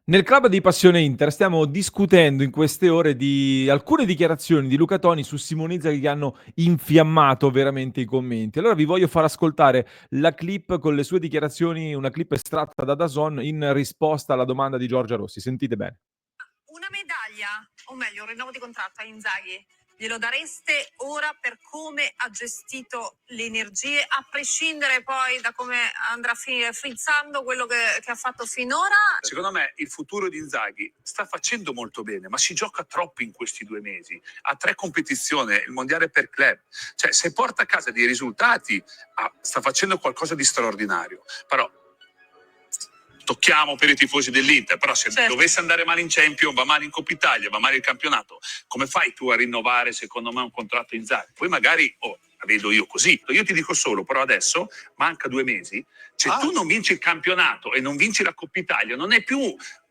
Nel club di Passione Inter stiamo discutendo in queste ore di alcune dichiarazioni di Luca Toni su Simone Inzaghi che hanno infiammato veramente i commenti. Allora vi voglio far ascoltare la clip con le sue dichiarazioni, una clip estratta da DAZN in risposta alla domanda di Giorgia Rossi. Sentite bene. Una medaglia, o meglio, un rinnovo di contratto a Inzaghi, glielo dareste ora per come ha gestito le energie, a prescindere poi da come andrà frizzando quello che ha fatto finora? Secondo me il futuro di Inzaghi sta facendo molto bene, ma si gioca troppo in questi 2 mesi. Ha 3 competizioni, il mondiale per club. Cioè, se porta a casa dei risultati, sta facendo qualcosa di straordinario. Però tocchiamo per i tifosi dell'Inter, però se dovesse andare male in Champions, va male in Coppa Italia, va male il campionato, come fai tu a rinnovare secondo me un contratto Inzaghi? Poi magari la vedo io così. Io ti dico solo, però adesso manca 2 mesi, tu non vinci il campionato e non vinci la Coppa Italia, non è più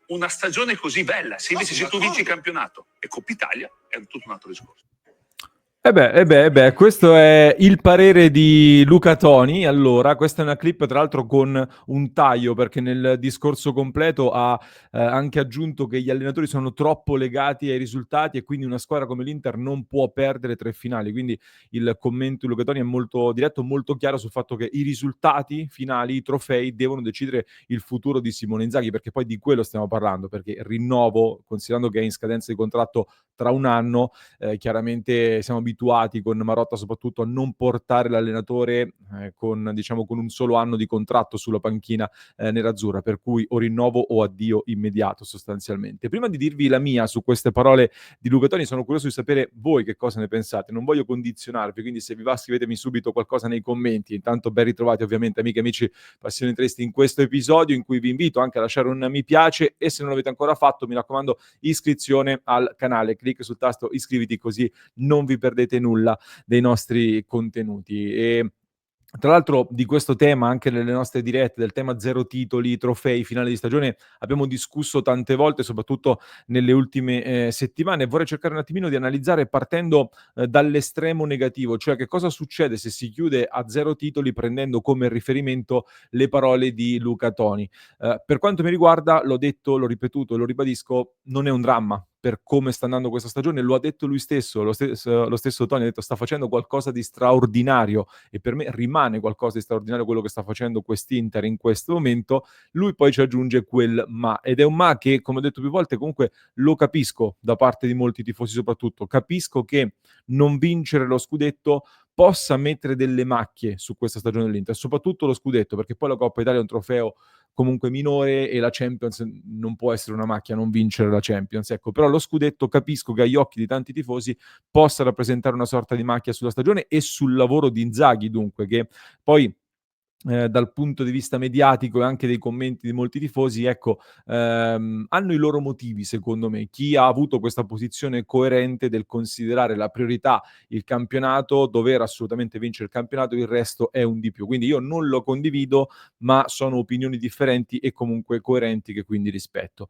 una stagione così bella. Se invece se tu vinci il campionato e Coppa Italia è tutto un altro discorso. Questo è il parere di Luca Toni. Allora, questa è una clip tra l'altro con un taglio, perché nel discorso completo ha anche aggiunto che gli allenatori sono troppo legati ai risultati e quindi una squadra come l'Inter non può perdere 3 finali. Quindi il commento di Luca Toni è molto diretto, molto chiaro sul fatto che i risultati finali, i trofei, devono decidere il futuro di Simone Inzaghi, perché poi di quello stiamo parlando, perché il rinnovo, considerando che è in scadenza di contratto tra un anno, chiaramente siamo abituati con Marotta soprattutto a non portare l'allenatore con, diciamo, con un solo anno di contratto sulla panchina nerazzurra, per cui o rinnovo o addio immediato sostanzialmente. Prima di dirvi la mia su queste parole di Luca Toni, sono curioso di sapere voi che cosa ne pensate. Non voglio condizionarvi, quindi se vi va scrivetemi subito qualcosa nei commenti. Intanto ben ritrovati ovviamente amiche e amici Passione Tristi in questo episodio, in cui vi invito anche a lasciare un mi piace e se non l'avete ancora fatto mi raccomando iscrizione al canale, clic sul tasto iscriviti così non vi perdete nulla dei nostri contenuti. E tra l'altro di questo tema, anche nelle nostre dirette, del tema zero titoli, trofei, finale di stagione, abbiamo discusso tante volte, soprattutto nelle ultime settimane. Vorrei cercare un attimino di analizzare partendo dall'estremo negativo, cioè che cosa succede se si chiude a zero titoli prendendo come riferimento le parole di Luca Toni. Per quanto mi riguarda, l'ho detto, l'ho ripetuto, lo ribadisco, non è un dramma per come sta andando questa stagione, lo ha detto lui stesso, lo stesso Toni ha detto sta facendo qualcosa di straordinario e per me rimane qualcosa di straordinario quello che sta facendo quest'Inter in questo momento. Lui poi ci aggiunge quel ma, ed è un ma che, come ho detto più volte, comunque lo capisco da parte di molti tifosi soprattutto, capisco che non vincere lo scudetto possa mettere delle macchie su questa stagione dell'Inter, soprattutto lo scudetto, perché poi la Coppa Italia è un trofeo comunque minore e la Champions non può essere una macchia non vincere la Champions, ecco, però lo scudetto capisco che agli occhi di tanti tifosi possa rappresentare una sorta di macchia sulla stagione e sul lavoro di Inzaghi, dunque, che poi dal punto di vista mediatico e anche dei commenti di molti tifosi, ecco, hanno i loro motivi secondo me. Chi ha avuto questa posizione coerente del considerare la priorità il campionato, dover assolutamente vincere il campionato, il resto è un di più. Quindi io non lo condivido, ma sono opinioni differenti e comunque coerenti che quindi rispetto.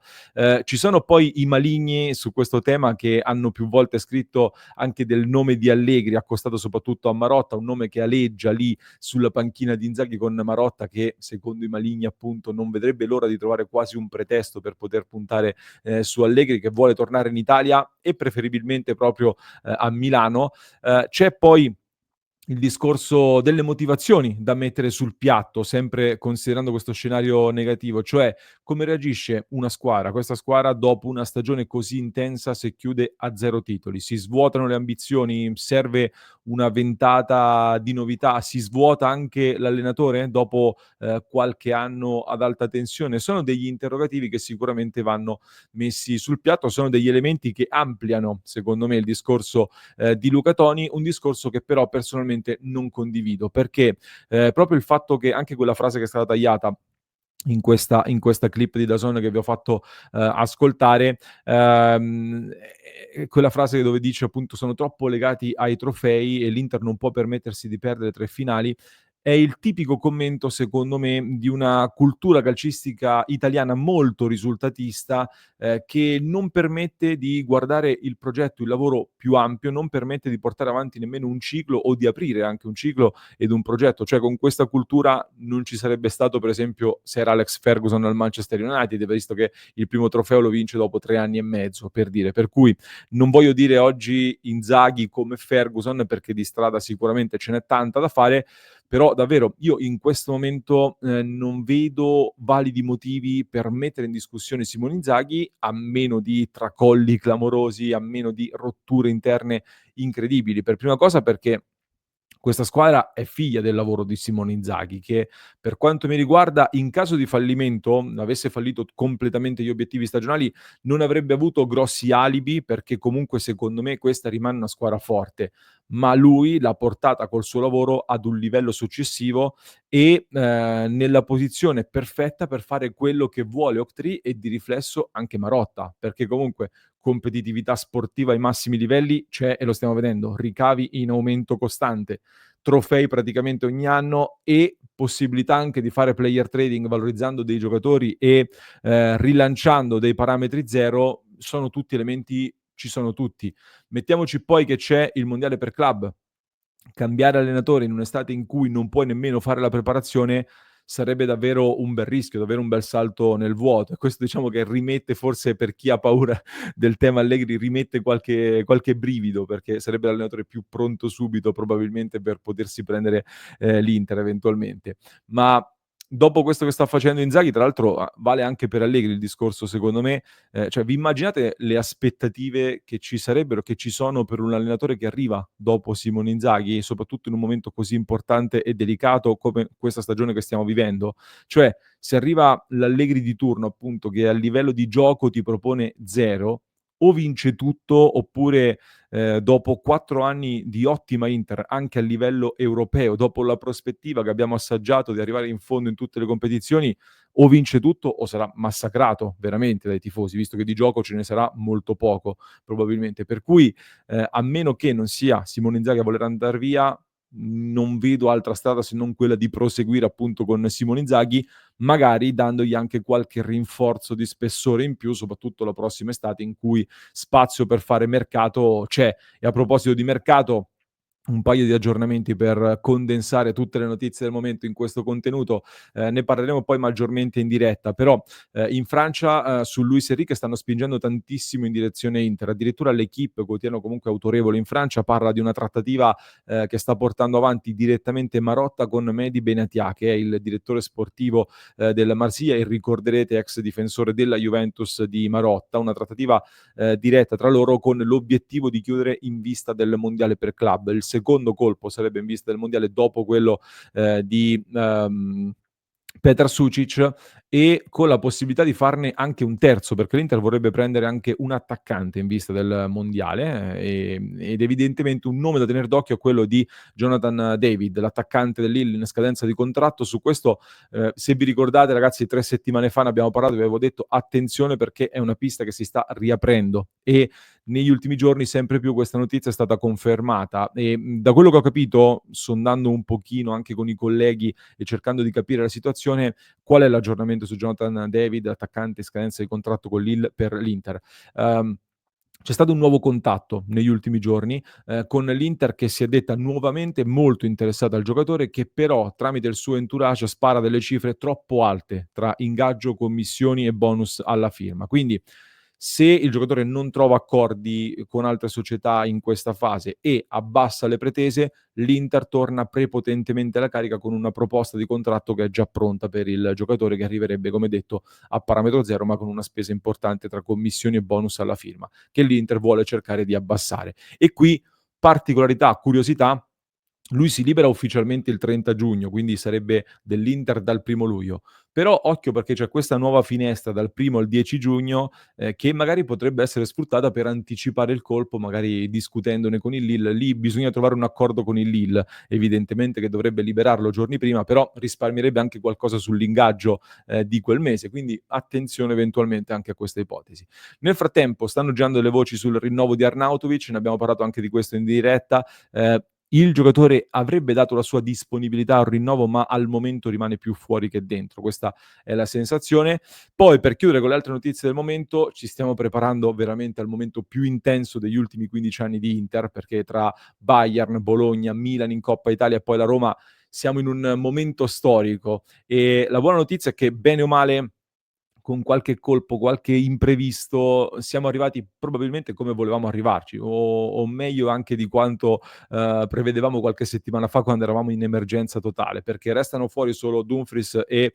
Ci sono poi i maligni su questo tema che hanno più volte scritto anche del nome di Allegri, accostato soprattutto a Marotta, un nome che aleggia lì sulla panchina di Inzaghi con Marotta che secondo i maligni appunto non vedrebbe l'ora di trovare quasi un pretesto per poter puntare su Allegri che vuole tornare in Italia e preferibilmente proprio a Milano. C'è poi il discorso delle motivazioni da mettere sul piatto, sempre considerando questo scenario negativo, cioè come reagisce una squadra, questa squadra dopo una stagione così intensa se chiude a zero titoli, si svuotano le ambizioni, serve una ventata di novità, si svuota anche l'allenatore dopo qualche anno ad alta tensione, sono degli interrogativi che sicuramente vanno messi sul piatto, sono degli elementi che ampliano secondo me il discorso di Luca Toni, un discorso che però personalmente non condivido, perché proprio il fatto che anche quella frase che è stata tagliata in questa clip di DAZN che vi ho fatto ascoltare, quella frase dove dice appunto sono troppo legati ai trofei e l'Inter non può permettersi di perdere 3 finali, è il tipico commento, secondo me, di una cultura calcistica italiana molto risultatista, che non permette di guardare il progetto, il lavoro più ampio, non permette di portare avanti nemmeno un ciclo o di aprire anche un ciclo ed un progetto. Cioè, con questa cultura non ci sarebbe stato, per esempio, se era Alex Ferguson al Manchester United, visto che il primo trofeo lo vince dopo 3 anni e mezzo, per dire. Per cui non voglio dire oggi Inzaghi come Ferguson, perché di strada sicuramente ce n'è tanta da fare, però davvero io in questo momento non vedo validi motivi per mettere in discussione Simone Inzaghi, a meno di tracolli clamorosi, a meno di rotture interne incredibili. Per prima cosa perché questa squadra è figlia del lavoro di Simone Inzaghi, che per quanto mi riguarda, in caso di fallimento, avesse fallito completamente gli obiettivi stagionali, non avrebbe avuto grossi alibi, perché comunque secondo me questa rimane una squadra forte, ma lui l'ha portata col suo lavoro ad un livello successivo e nella posizione perfetta per fare quello che vuole Octree e di riflesso anche Marotta, perché comunque competitività sportiva ai massimi livelli c'è e lo stiamo vedendo, ricavi in aumento costante, trofei praticamente ogni anno e possibilità anche di fare player trading valorizzando dei giocatori e rilanciando dei parametri zero, sono tutti elementi, ci sono tutti. Mettiamoci poi che c'è il mondiale per club. Cambiare allenatore in un'estate in cui non puoi nemmeno fare la preparazione sarebbe davvero un bel rischio, davvero un bel salto nel vuoto. E questo diciamo che rimette, forse per chi ha paura del tema Allegri, rimette qualche brivido, perché sarebbe l'allenatore più pronto subito probabilmente per potersi prendere l'Inter eventualmente. Ma dopo questo che sta facendo Inzaghi, tra l'altro vale anche per Allegri il discorso, secondo me, cioè vi immaginate le aspettative che ci sarebbero, che ci sono per un allenatore che arriva dopo Simone Inzaghi, soprattutto in un momento così importante e delicato come questa stagione che stiamo vivendo? Cioè, se arriva l'Allegri di turno, appunto, che a livello di gioco ti propone zero, o vince tutto, oppure dopo 4 anni di ottima Inter, anche a livello europeo, dopo la prospettiva che abbiamo assaggiato di arrivare in fondo in tutte le competizioni, o vince tutto o sarà massacrato veramente dai tifosi, visto che di gioco ce ne sarà molto poco probabilmente. Per cui, a meno che non sia Simone Inzaghi a voler andar via, non vedo altra strada se non quella di proseguire appunto con Simone Inzaghi, magari dandogli anche qualche rinforzo di spessore in più, soprattutto la prossima estate in cui spazio per fare mercato c'è. E a proposito di mercato, un paio di aggiornamenti per condensare tutte le notizie del momento in questo contenuto, ne parleremo poi maggiormente in diretta, però in Francia su Luis Enrique stanno spingendo tantissimo in direzione Inter, addirittura l'Equipe, quotidiano comunque autorevole in Francia, parla di una trattativa che sta portando avanti direttamente Marotta con Mehdi Benatia, che è il direttore sportivo del Marsiglia, e ricorderete ex difensore della Juventus di Marotta, una trattativa diretta tra loro con l'obiettivo di chiudere in vista del mondiale per club. Il secondo colpo sarebbe in vista del mondiale dopo quello di Petar Sucic, e con la possibilità di farne anche un terzo, perché l'Inter vorrebbe prendere anche un attaccante in vista del mondiale ed evidentemente un nome da tenere d'occhio è quello di Jonathan David, l'attaccante dell'Lille in scadenza di contratto. Su questo se vi ricordate ragazzi, 3 settimane fa ne abbiamo parlato, vi avevo detto attenzione perché è una pista che si sta riaprendo e negli ultimi giorni sempre più questa notizia è stata confermata e da quello che ho capito, sondando un pochino anche con i colleghi e cercando di capire la situazione, qual è l'aggiornamento su Jonathan David, attaccante in scadenza di contratto con Lille per l'Inter. C'è stato un nuovo contatto negli ultimi giorni con l'Inter, che si è detta nuovamente molto interessata al giocatore, che però tramite il suo entourage spara delle cifre troppo alte tra ingaggio, commissioni e bonus alla firma. Quindi se il giocatore non trova accordi con altre società in questa fase e abbassa le pretese, l'Inter torna prepotentemente alla carica con una proposta di contratto che è già pronta per il giocatore, che arriverebbe, come detto, a parametro zero, ma con una spesa importante tra commissioni e bonus alla firma, che l'Inter vuole cercare di abbassare. E qui, particolarità, curiosità, lui si libera ufficialmente il 30 giugno, quindi sarebbe dell'Inter dal 1° luglio. Però occhio, perché c'è questa nuova finestra dal 1° al 10 giugno che magari potrebbe essere sfruttata per anticipare il colpo, magari discutendone con il Lille. Lì bisogna trovare un accordo con il Lille, evidentemente, che dovrebbe liberarlo giorni prima, però risparmierebbe anche qualcosa sull'ingaggio di quel mese, quindi attenzione eventualmente anche a questa ipotesi. Nel frattempo stanno girando le voci sul rinnovo di Arnautovic, ne abbiamo parlato anche di questo in diretta. il giocatore avrebbe dato la sua disponibilità a un rinnovo, ma al momento rimane più fuori che dentro. Questa è la sensazione. Poi, per chiudere con le altre notizie del momento, ci stiamo preparando veramente al momento più intenso degli ultimi 15 anni di Inter, perché tra Bayern, Bologna, Milan in Coppa Italia e poi la Roma siamo in un momento storico. E la buona notizia è che, bene o male, con qualche colpo, qualche imprevisto, siamo arrivati probabilmente come volevamo arrivarci, o meglio anche di quanto prevedevamo qualche settimana fa quando eravamo in emergenza totale, perché restano fuori solo Dumfries e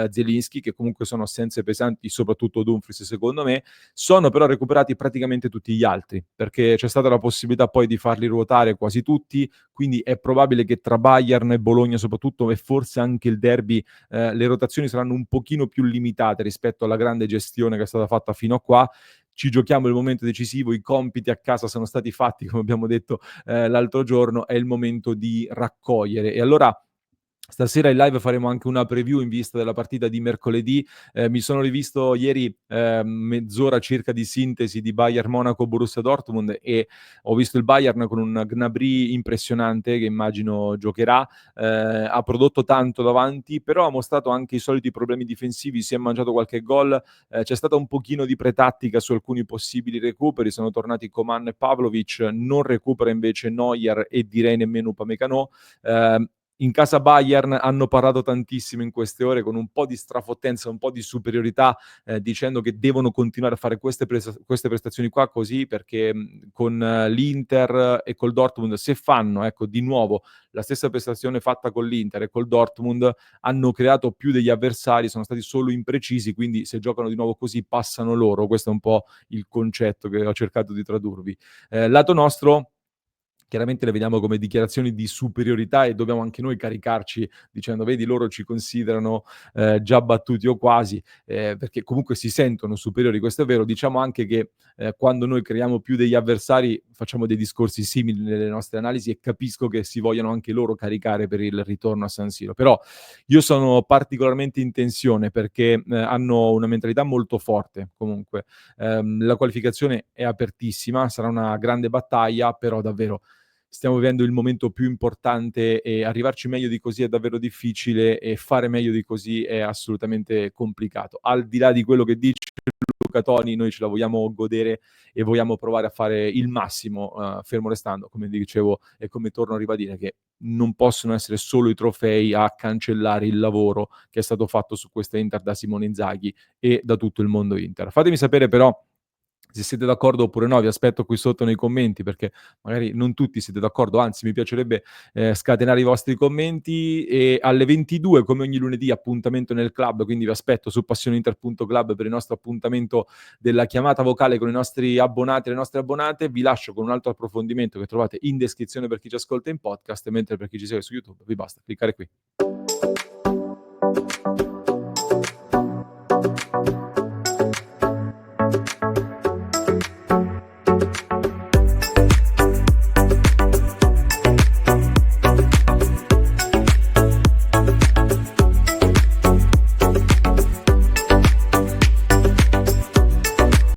Zielinski, che comunque sono assenze pesanti, soprattutto Dumfries secondo me. Sono però recuperati praticamente tutti gli altri, perché c'è stata la possibilità poi di farli ruotare quasi tutti, quindi è probabile che tra Bayern e Bologna soprattutto, e forse anche il derby, le rotazioni saranno un pochino più limitate rispetto alla grande gestione che è stata fatta fino a qua. Ci giochiamo il momento decisivo, i compiti a casa sono stati fatti, come abbiamo detto l'altro giorno, è il momento di raccogliere. E allora stasera in live faremo anche una preview in vista della partita di mercoledì. Mi sono rivisto ieri mezz'ora circa di sintesi di Bayern Monaco Borussia Dortmund, e ho visto il Bayern con un Gnabry impressionante che immagino giocherà. Ha prodotto tanto davanti, però ha mostrato anche i soliti problemi difensivi, si è mangiato qualche gol, c'è stata un pochino di pretattica su alcuni possibili recuperi, sono tornati Coman e Pavlovic, non recupera invece Neuer e direi nemmeno Upamecano. In casa Bayern hanno parlato tantissimo in queste ore, con un po' di strafottenza, un po' di superiorità, dicendo che devono continuare a fare queste prestazioni qua così, perché con l'Inter e col Dortmund, se fanno, ecco, di nuovo la stessa prestazione fatta con l'Inter e col Dortmund, hanno creato più degli avversari, sono stati solo imprecisi, quindi se giocano di nuovo così passano loro. Questo è un po' il concetto che ho cercato di tradurvi. Lato nostro, chiaramente le vediamo come dichiarazioni di superiorità, e dobbiamo anche noi caricarci dicendo: vedi, loro ci considerano già battuti o quasi, perché comunque si sentono superiori, questo è vero. Diciamo anche che quando noi creiamo più degli avversari facciamo dei discorsi simili nelle nostre analisi, e capisco che si vogliano anche loro caricare per il ritorno a San Siro. Però io sono particolarmente in tensione perché hanno una mentalità molto forte comunque. La qualificazione è apertissima, sarà una grande battaglia, però davvero stiamo vivendo il momento più importante, e arrivarci meglio di così è davvero difficile, e fare meglio di così è assolutamente complicato. Al di là di quello che dice Luca Toni, noi ce la vogliamo godere e vogliamo provare a fare il massimo, fermo restando, come dicevo e come torno a ribadire, che non possono essere solo i trofei a cancellare il lavoro che è stato fatto su questa Inter da Simone Inzaghi e da tutto il mondo Inter. Fatemi sapere però se siete d'accordo oppure no, vi aspetto qui sotto nei commenti, perché magari non tutti siete d'accordo, anzi mi piacerebbe scatenare i vostri commenti. E alle 22, come ogni lunedì, appuntamento nel club, quindi vi aspetto su passioneinter.club per il nostro appuntamento della chiamata vocale con i nostri abbonati e le nostre abbonate. Vi lascio con un altro approfondimento che trovate in descrizione per chi ci ascolta in podcast, mentre per chi ci segue su YouTube vi basta cliccare qui.